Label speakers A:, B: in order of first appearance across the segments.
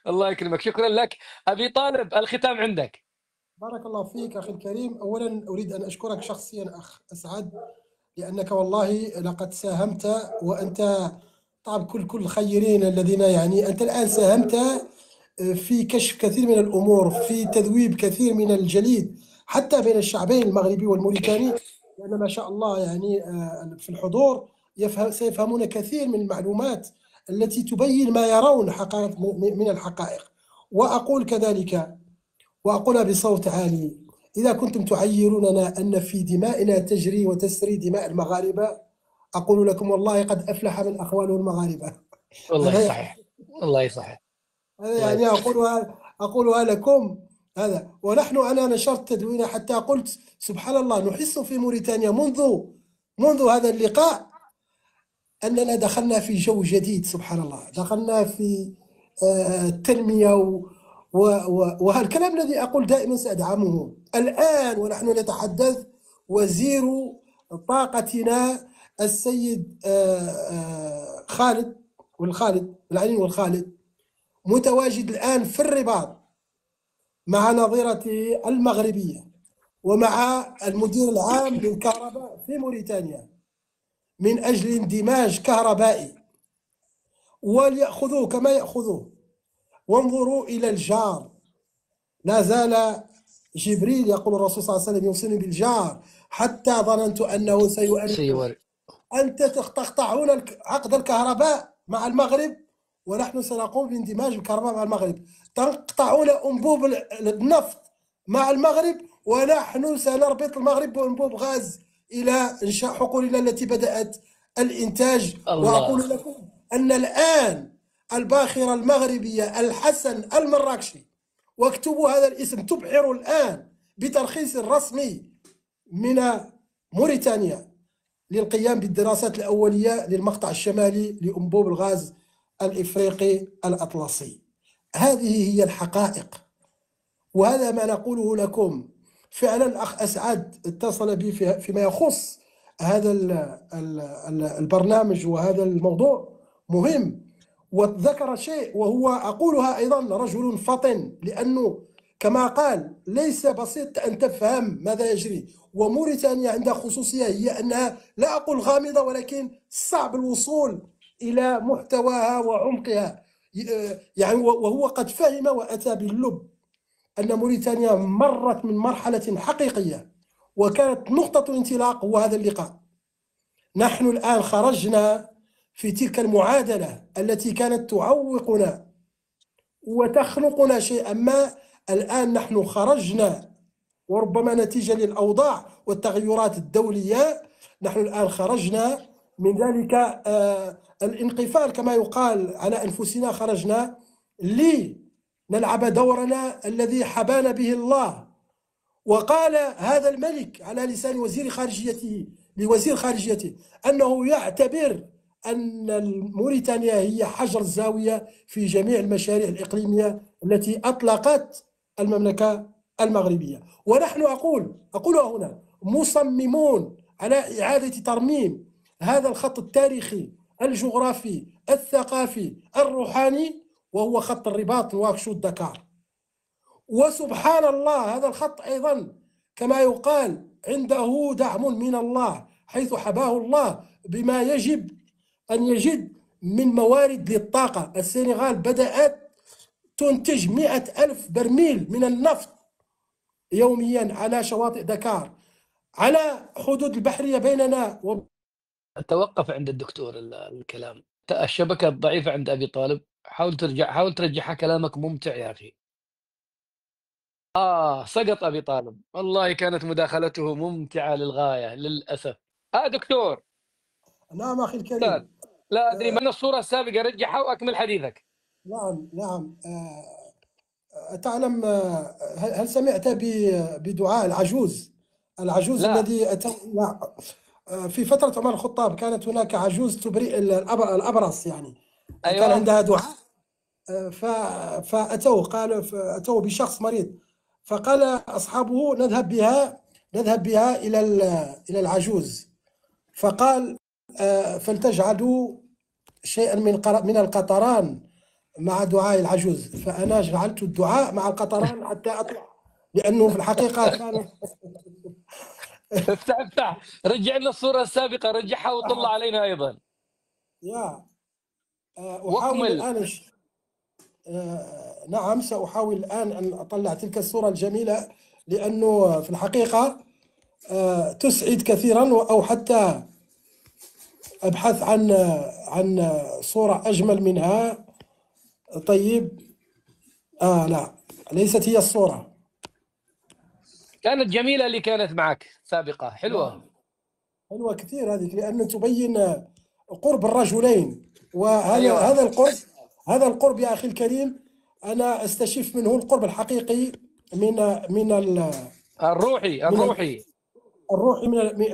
A: الله يكرمك، شكرًا لك. أبي طالب الختام عندك.
B: بارك الله فيك أخي الكريم. أولا أريد أن أشكرك شخصيا أخ أسعد، لأنك والله لقد ساهمت، وأنت طبعا كل الخيرين الذين يعني أنت الآن ساهمت في كشف كثير من الأمور، في تذويب كثير من الجليد حتى بين الشعبين المغربي والموريتاني، لأن ما شاء الله يعني في الحضور سيفهمون كثير من المعلومات التي تبين ما يرون حقائق من الحقائق. وأقول كذلك وأقولها بصوت عالي: إذا كنتم تعيروننا أن في دمائنا تجري وتسري دماء المغاربة، أقول لكم والله قد أفلح من أخوانه المغاربة.
A: والله
B: هذا
A: صحيح، والله صحيح.
B: يعني أقولها لكم. هذا ونحن أنا نشرت تدوينه حتى قلت سبحان الله، نحس في موريتانيا منذ هذا اللقاء أننا دخلنا في جو جديد. سبحان الله، دخلنا في التنمية، وهالكلام الذي أقول دائما سأدعمه. الآن ونحن نتحدث وزير طاقتنا السيد خالد العلي والخالد متواجد الآن في الرباط مع نظيرته المغربية ومع المدير العام للكهرباء في موريتانيا من أجل اندماج كهربائي، وليأخذوه كما يأخذوه. وانظروا إلى الجار، لا زال جبريل يقول الرسول صلى الله عليه وسلم يوصيني بالجار حتى ظننت أنه سيؤرق. أنت تقطعون عقد الكهرباء مع المغرب، ونحن سنقوم باندماج الكهرباء مع المغرب. تقطعون أنبوب النفط مع المغرب، ونحن سنربط المغرب بأنبوب غاز إلى إنشاء حقولنا التي بدأت الإنتاج. وأقول لكم أن الآن الباخرة المغربية الحسن المراكشي، واكتبوا هذا الاسم، تبحر الآن بترخيص رسمي من موريتانيا للقيام بالدراسات الأولية للمقطع الشمالي لأنبوب الغاز الإفريقي الأطلسي. هذه هي الحقائق، وهذا ما نقوله لكم. فعلا الأخ أسعد اتصل بي فيما يخص هذا البرنامج، وهذا الموضوع مهم، وذكر شيء وهو أقولها أيضا رجل فطن، لأنه كما قال ليس بسيط أن تفهم ماذا يجري. وموريتانيا عندها خصوصية، هي أنها لا أقول غامضة، ولكن صعب الوصول إلى محتواها وعمقها. يعني وهو قد فهم وأتى باللب أن موريتانيا مرت من مرحلة حقيقية، وكانت نقطة الانطلاق هو هذا اللقاء. نحن الآن خرجنا في تلك المعادلة التي كانت تعوقنا وتخنقنا شيئا ما. الآن نحن خرجنا، وربما نتيجة للأوضاع والتغيرات الدولية، نحن الآن خرجنا من ذلك الانقفال كما يقال على أنفسنا. خرجنا لنلعب دورنا الذي حبانا به الله. وقال هذا الملك على لسان لوزير خارجيته أنه يعتبر أن موريتانيا هي حجر الزاوية في جميع المشاريع الإقليمية التي أطلقت المملكة المغربية. ونحن أقولها هنا مصممون على إعادة ترميم هذا الخط التاريخي الجغرافي الثقافي الروحاني، وهو خط الرباط نواكشوط دكار. وسبحان الله هذا الخط أيضا كما يقال عنده دعم من الله، حيث حباه الله بما يجب أن يجد من موارد للطاقة. السنغال بدأت تنتج 100,000 برميل من النفط يوميا على شواطئ دكار، على حدود البحرية بيننا
A: توقف عند الدكتور الكلام. الشبكة ضعيفة عند أبي طالب، حاول ترجعها. كلامك ممتع يا أخي. سقط أبي طالب، والله كانت مداخلته ممتعة للغاية للأسف. دكتور.
B: نعم أخي الكريم.
A: لا أدري من الصورة السابقة، رجعها وأكمل حديثك.
B: نعم. تعلم، هل سمعت بدعاء العجوز
A: لا.
B: الذي أتى؟ لا. في فترة عمر الخطاب كانت هناك عجوز تبرئ الأبرص، يعني
A: أيوة.
B: كان عندها دعاء، فأتوا بشخص مريض، فقال أصحابه نذهب بها إلى العجوز. فقال فلتجعلوا شيئا من القطران مع دعاء العجوز، فأنا جعلت الدعاء مع القطران حتى أطلع، لأنه في الحقيقة كان
A: افتح افتح، رجع لنا الصورة السابقة، رجعها وطلع علينا أيضا.
B: يا أحاول
A: واكمل.
B: الآن نعم، سأحاول الآن أن أطلع تلك الصورة الجميلة، لأنه في الحقيقة تسعد كثيرا، أو حتى أبحث عن صورة أجمل منها. طيب، لا، ليست هي الصورة.
A: كانت جميلة اللي كانت معك سابقة، حلوة.
B: حلوة كثير هذه، لأن تبين قرب الرجلين، وهذا
A: أيوة.
B: هذا القرب يا أخي الكريم، أنا أستشف منه القرب الحقيقي من من
A: الروحي
B: من
A: الروحي.
B: الروح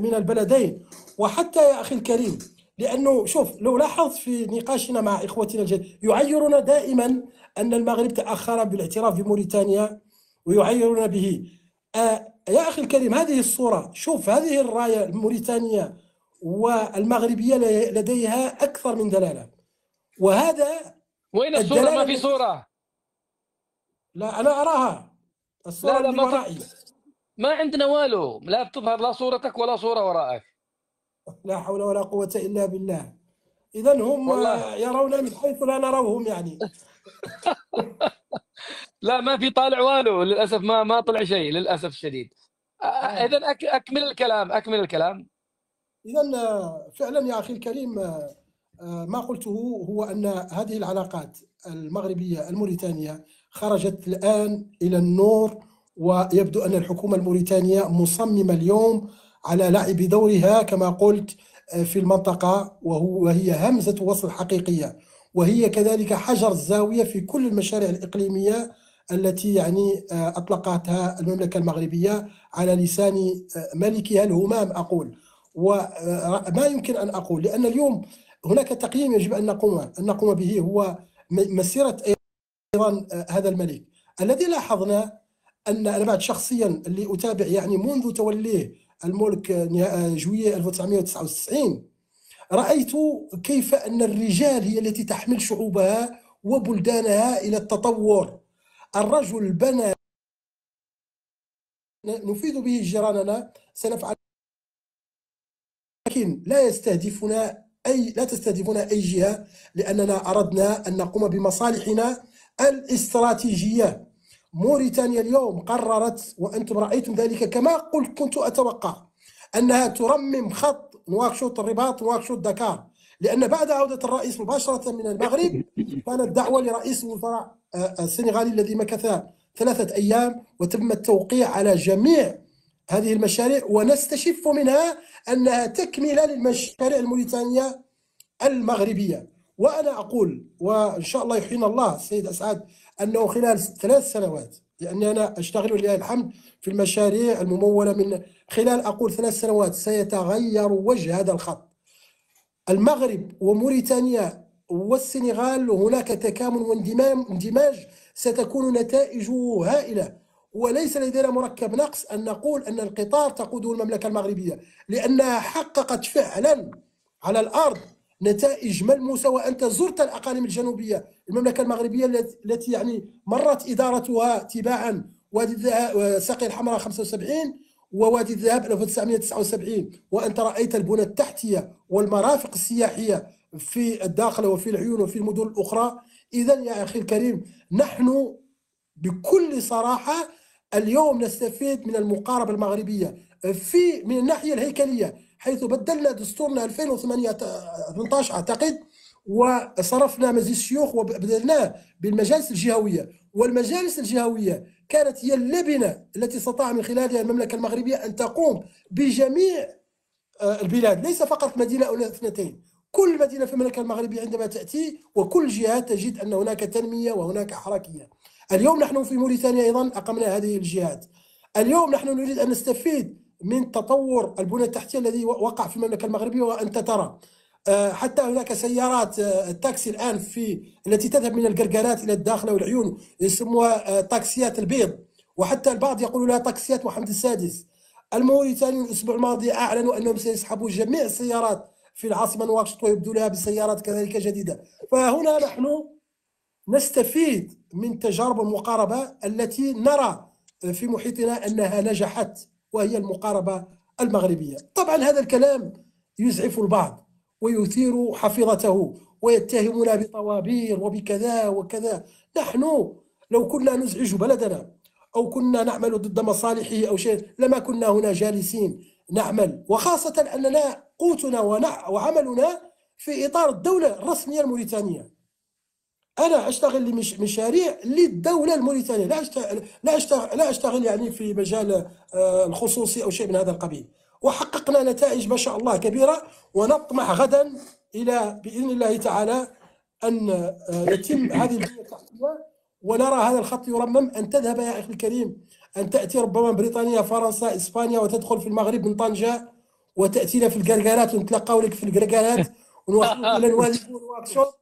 B: من البلدين. وحتى يا أخي الكريم، لأنه شوف، لو لاحظت في نقاشنا مع إخوتنا الجديد يعيرون دائما أن المغرب تأخر بالاعتراف بموريتانيا، ويعيرون به. يا أخي الكريم، هذه الصورة، شوف هذه الراية الموريتانية والمغربية لديها أكثر من دلالة، وهذا
A: وين الصورة؟
B: الدلالة
A: ما في
B: التي،
A: صورة.
B: لا أنا أراها، الصورة
A: لا لا،
B: اللي ورائي.
A: ما عندنا والو، لا بتظهر لا صورتك ولا صورة وراءك.
B: لا حول ولا قوة إلا بالله. إذا هم
A: والله
B: يرون من حيث لا نراهم يعني.
A: لا، ما في طالع والو للأسف، ما طلع شيء للأسف الشديد. إذا أكمل الكلام، أكمل الكلام.
B: إذا فعلا يا أخي الكريم، ما قلته هو أن هذه العلاقات المغربية الموريتانية خرجت الآن إلى النور، ويبدو أن الحكومة الموريتانية مصممة اليوم على لعب دورها كما قلت في المنطقة، وهي همزة وصل حقيقية، وهي كذلك حجر الزاوية في كل المشاريع الإقليمية التي يعني أطلقتها المملكة المغربية على لسان ملكها الهمام أقول. وما يمكن أن أقول، لأن اليوم هناك تقييم يجب أن نقوم به، هو مسيرة أيضا هذا الملك الذي لاحظنا أن أنا بعد شخصيا اللي أتابع يعني منذ توليه الملك جوية 1999، رأيت كيف أن الرجال هي التي تحمل شعوبها وبلدانها إلى التطور. الرجل بنى، نفيد به جيراننا، سنفعل، لكن لا تستهدفنا أي جهة، لأننا أردنا أن نقوم بمصالحنا الاستراتيجية. موريتانيا اليوم قررت، وأنتم رأيتم ذلك كما قلت، كنت أتوقع أنها ترمم خط نواكشوط الرباط نواكشوط دكار، لأن بعد عودة الرئيس مباشرة من المغرب كانت دعوة لرئيس الوزراء السنغالي الذي مكث 3 أيام، وتم التوقيع على جميع هذه المشاريع، ونستشف منها أنها تكملة للمشاريع الموريتانية المغربية. وأنا أقول، وإن شاء الله يحيينا الله السيد أسعد، أنه خلال 3 سنوات، لأني أنا أشتغل ولله الحمد في المشاريع الممولة من خلال، أقول 3 سنوات سيتغير وجه هذا الخط. المغرب وموريتانيا والسنغال هناك تكامل واندماج ستكون نتائجه هائلة، وليس لدينا مركب نقص أن نقول أن القطار تقوده المملكة المغربية، لأنها حققت فعلا على الأرض نتائج ملموسة. وأنت زرت الأقاليم الجنوبية المملكة المغربية التي يعني مرت إدارتها تباعا، وادي الذهب، ساقي الحمراء 75 ووادي الذهب 1979، وأنت رأيت البنى التحتية والمرافق السياحية في الداخل وفي العيون وفي المدن الأخرى. إذا يا أخي الكريم، نحن بكل صراحة اليوم نستفيد من المقاربة المغربية من الناحية الهيكلية، حيث بدلنا دستورنا 2018 أعتقد، وصرفنا مجلس الشيوخ وبدلناه بالمجالس الجهوية، والمجالس الجهوية كانت هي اللبنة التي استطاع من خلالها المملكة المغربية أن تقوم بجميع البلاد، ليس فقط مدينة أو 2. كل مدينة في المملكة المغربية عندما تأتي وكل جهة تجد أن هناك تنمية وهناك حركية. اليوم نحن في موريتانيا أيضا أقمنا هذه الجهات. اليوم نحن نريد أن نستفيد من تطور البنى التحتية الذي وقع في المملكة المغربية، وأنت ترى حتى هناك سيارات التاكسي الآن التي تذهب من القرقرات إلى الداخل والعيون يسموها تاكسيات البيض، وحتى البعض يقول لها تاكسيات محمد السادس. الموريتانيون الأسبوع الماضي أعلنوا أنهم سيسحبوا جميع السيارات في العاصمة نواكشوط ويبدو لها بسيارات كذلك جديدة. فهنا نحن نستفيد من تجارب المقاربة التي نرى في محيطنا أنها نجحت، وهي المقاربة المغربية. طبعا هذا الكلام يزعف البعض ويثير حفيظته ويتهمنا بطوابير وبكذا وكذا. نحن لو كنا نزعج بلدنا أو كنا نعمل ضد مصالحه أو شيء لما كنا هنا جالسين نعمل، وخاصة أننا قوتنا وعملنا في إطار الدولة الرسمية الموريتانية. أنا أشتغل لمشاريع للدولة الموريتانية، لا أشتغل يعني في مجال الخصوصي أو شيء من هذا القبيل. وحققنا نتائج ما شاء الله كبيرة، ونطمح غدا إلى بإذن الله تعالى أن يتم هذه البنية التحتية ونرى هذا الخط يرمم. أن تذهب يا أخي الكريم، أن تأتي ربما بريطانيا فرنسا إسبانيا وتدخل في المغرب من طنجة وتأتينا في القرقارات ونتلقاو لك في القرقارات ونوصلوا إلى نوادي ونواكشوط